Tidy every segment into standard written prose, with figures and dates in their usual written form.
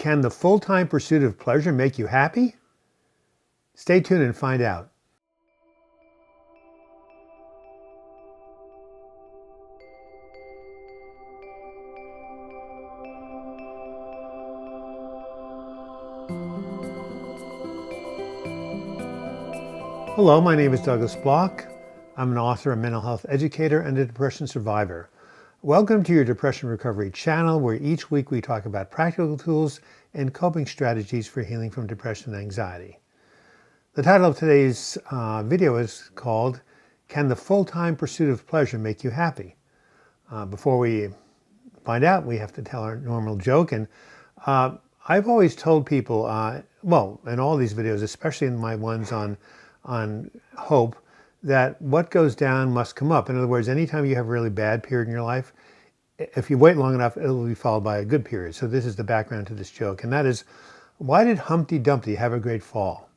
Can the full-time pursuit of pleasure make you happy? Stay tuned and find out. Hello, my name is Douglas Bloch. I'm an author, a mental health educator, and a depression survivor. Welcome to your Depression Recovery channel, where each week we talk about practical tools and coping strategies for healing from depression and anxiety. The title of today's video is called, Can the Full-Time Pursuit of Pleasure Make You Happy? Before we find out, we have to tell our normal joke. And I've always told people, in all these videos, especially in my ones on hope, that what goes down must come up. In other words, anytime you have a really bad period in your life, if you wait long enough, it will be followed by a good period. So this is the background to this joke, and that is, why did Humpty Dumpty have a great fall?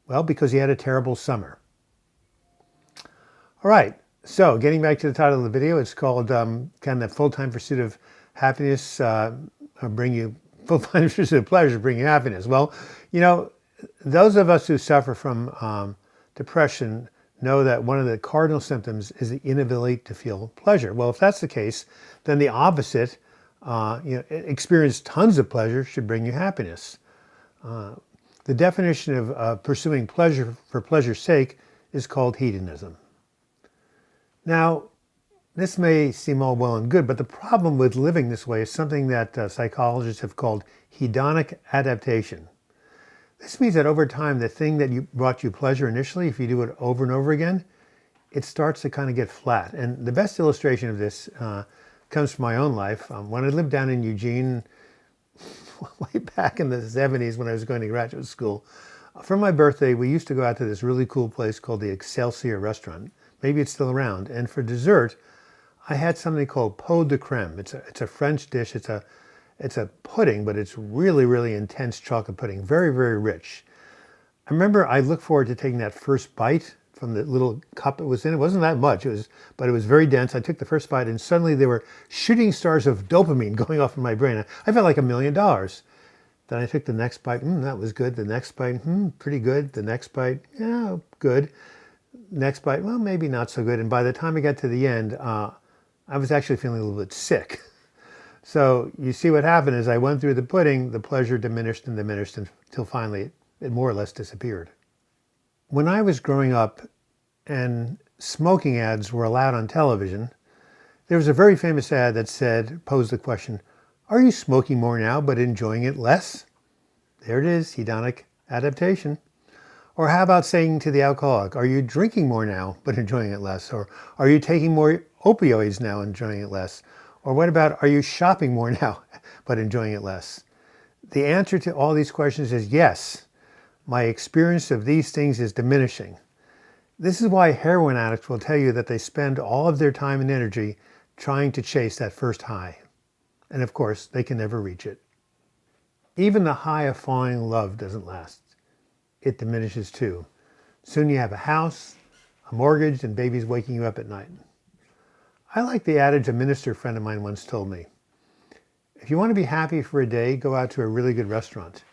Well, because he had a terrible summer. All right, so getting back to the title of the video, it's called, Can the Full-Time Pursuit of Happiness Full-Time Pursuit of Pleasure bring you happiness? Well, you know, those of us who suffer from depression know that one of the cardinal symptoms is the inability to feel pleasure. Well, if that's the case, then the opposite, experience tons of pleasure, should bring you happiness. The definition of pursuing pleasure for pleasure's sake is called hedonism. Now, this may seem all well and good, but the problem with living this way is something that psychologists have called hedonic adaptation. This means that over time, the thing that brought you pleasure initially, if you do it over and over again, it starts to kind of get flat. And the best illustration of this comes from my own life. When I lived down in Eugene, way back in the 70s when I was going to graduate school, for my birthday, we used to go out to this really cool place called the Excelsior restaurant. Maybe it's still around. And for dessert, I had something called pot de crème. It's a French dish. It's a pudding, but it's really, really intense chocolate pudding. Very, very rich. I remember I looked forward to taking that first bite from the little cup it was in. It wasn't that much, but it was very dense. I took the first bite and suddenly there were shooting stars of dopamine going off in my brain. I felt like $1 million. Then I took the next bite. That was good. The next bite, pretty good. The next bite, yeah, good. Next bite, well, maybe not so good. And by the time I got to the end, I was actually feeling a little bit sick. So you see what happened is I went through the pudding, the pleasure diminished and diminished until finally it more or less disappeared. When I was growing up and smoking ads were allowed on television, there was a very famous ad that posed the question, are you smoking more now but enjoying it less? There it is, hedonic adaptation. Or how about saying to the alcoholic, are you drinking more now but enjoying it less? Or are you taking more opioids now and enjoying it less? Or what about, are you shopping more now but enjoying it less? The answer to all these questions is yes. My experience of these things is diminishing. This is why heroin addicts will tell you that they spend all of their time and energy trying to chase that first high. And of course, they can never reach it. Even the high of falling in love doesn't last. It diminishes too. Soon you have a house, a mortgage, and babies waking you up at night. I like the adage a minister friend of mine once told me. If you want to be happy for a day, go out to a really good restaurant.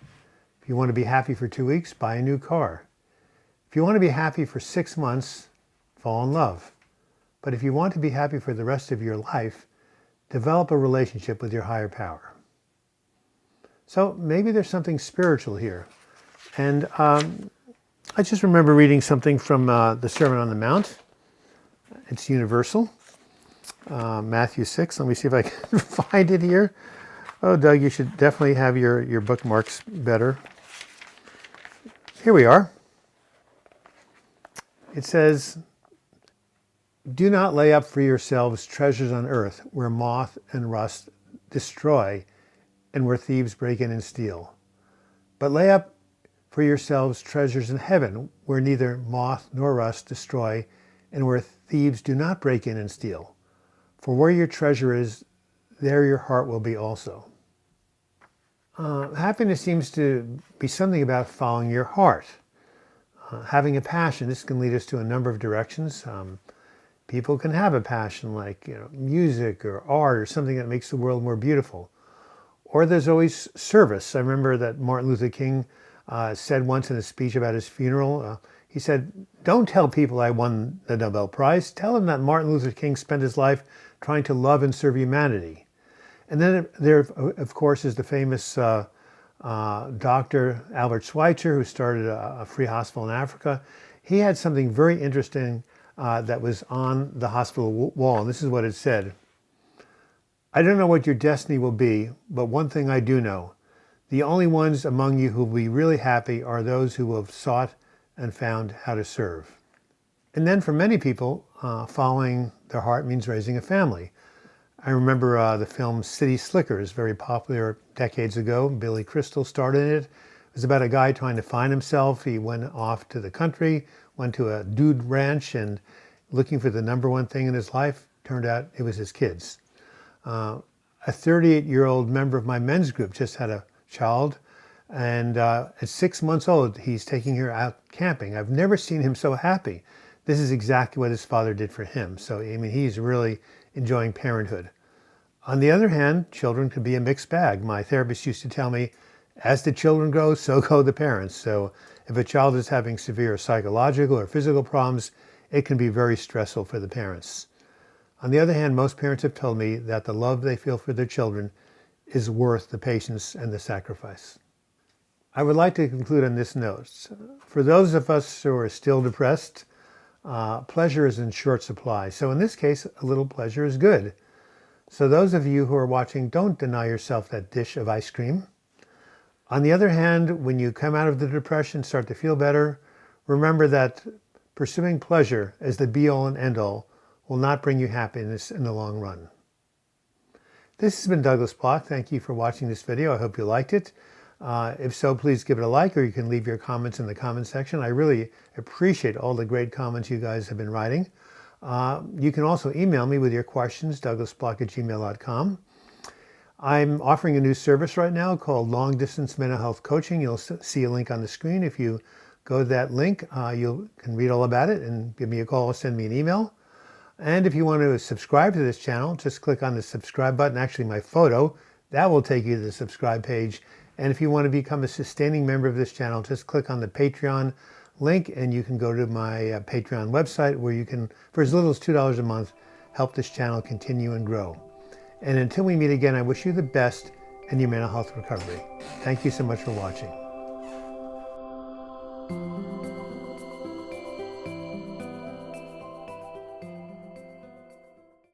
If you want to be happy for 2 weeks, buy a new car. If you want to be happy for 6 months, fall in love. But if you want to be happy for the rest of your life, develop a relationship with your higher power. So maybe there's something spiritual here. And I just remember reading something from the Sermon on the Mount. It's universal. Matthew 6. Let me see if I can find it here. Oh, Doug, you should definitely have your bookmarks better. Here we are. It says, do not lay up for yourselves treasures on earth where moth and rust destroy and where thieves break in and steal. But lay up for yourselves treasures in heaven where neither moth nor rust destroy and where thieves do not break in and steal. For where your treasure is, there your heart will be also. Happiness seems to be something about following your heart. Having a passion, this can lead us to a number of directions. People can have a passion like music or art or something that makes the world more beautiful. Or there's always service. I remember that Martin Luther King said once in a speech about his funeral, he said, "Don't tell people I won the Nobel Prize. Tell them that Martin Luther King spent his life trying to love and serve humanity." And then there, of course, is the famous Dr. Albert Schweitzer, who started a free hospital in Africa. He had something very interesting that was on the hospital wall, and this is what it said. "I don't know what your destiny will be, but one thing I do know. The only ones among you who will be really happy are those who will have sought and found how to serve." And then for many people, following their heart means raising a family. I remember the film City Slickers, very popular decades ago. Billy Crystal starred in it. It was about a guy trying to find himself. He went off to the country, went to a dude ranch, and looking for the number one thing in his life. Turned out it was his kids. A 38-year-old member of my men's group just had a child, and at 6 months old, he's taking her out camping. I've never seen him so happy. This is exactly what his father did for him. So, I mean, he's really enjoying parenthood. On the other hand, children can be a mixed bag. My therapist used to tell me, as the children grow, so go the parents. So if a child is having severe psychological or physical problems, it can be very stressful for the parents. On the other hand, most parents have told me that the love they feel for their children is worth the patience and the sacrifice. I would like to conclude on this note. For those of us who are still depressed, pleasure is in short supply. So in this case, a little pleasure is good. So those of you who are watching, don't deny yourself that dish of ice cream. On the other hand, when you come out of the depression, start to feel better, remember that pursuing pleasure as the be-all and end-all will not bring you happiness in the long run. This has been Douglas Bloch. Thank you for watching this video. I hope you liked it. If so, please give it a like, or you can leave your comments in the comment section. I really appreciate all the great comments you guys have been writing. You can also email me with your questions, douglasbloch@gmail.com. I'm offering a new service right now called Long Distance Mental Health Coaching. You'll see a link on the screen. If you go to that link, you can read all about it and give me a call or send me an email. And if you want to subscribe to this channel, just click on the subscribe button, actually my photo. That will take you to the subscribe page. And if you want to become a sustaining member of this channel, just click on the Patreon link and you can go to my Patreon website where you can, for as little as $2 a month, help this channel continue and grow. And until we meet again, I wish you the best in your mental health recovery. Thank you so much for watching.